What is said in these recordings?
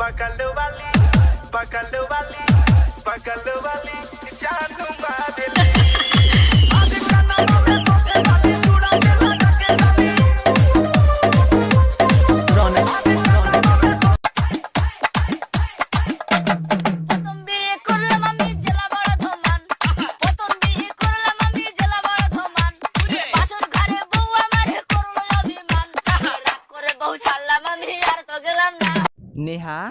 पकड़ वाली जानू मारे नेहा,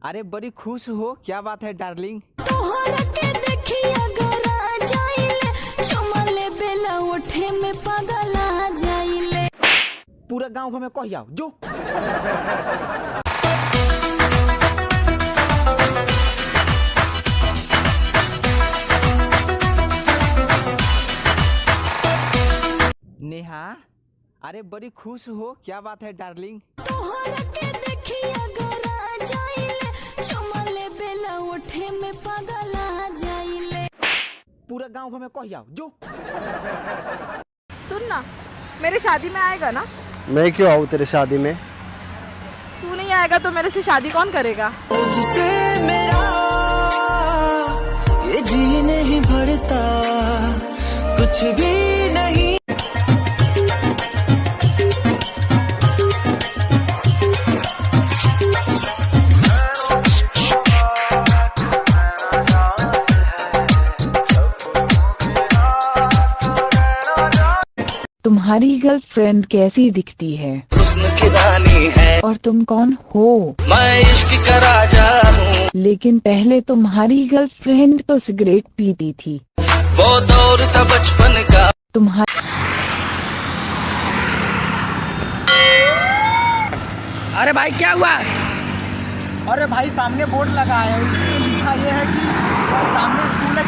अरे बड़ी खुश हो, क्या बात है डार्लिंग? तोहरा के देखी अगर आ जाइले, चुमा ले बेला उठे में पागल आ जाइले। पूरा गांव में कह जाओ जो। नेहा, अरे बड़ी खुश हो, क्या बात है डार्लिंग? तोहरा के देखी अगर आ जाइले, चुमा ले बेला उठे में पागल आ जाइले। पूरा गांव में कह जाओ जो। सुन ना, मेरी शादी में आएगा ना? मैं क्यों आऊँ तेरे शादी में? तू नहीं आएगा तो मेरे से शादी कौन करेगा? जिसे मेरा ये जी नहीं भरता, कुछ भी नहीं। तुम्हारी गर्लफ्रेंड कैसी दिखती है? हुस्न की रानी है और तुम कौन हो? मैं इश्क का राजा हूँ। लेकिन पहले तुम्हारी गर्लफ्रेंड तो सिगरेट पीती थी। वो दौर था बचपन का। तुम्हारी अरे भाई क्या हुआ? अरे भाई सामने बोर्ड लगा है, उसमें लिखा ये है कि सामने स्कूल है,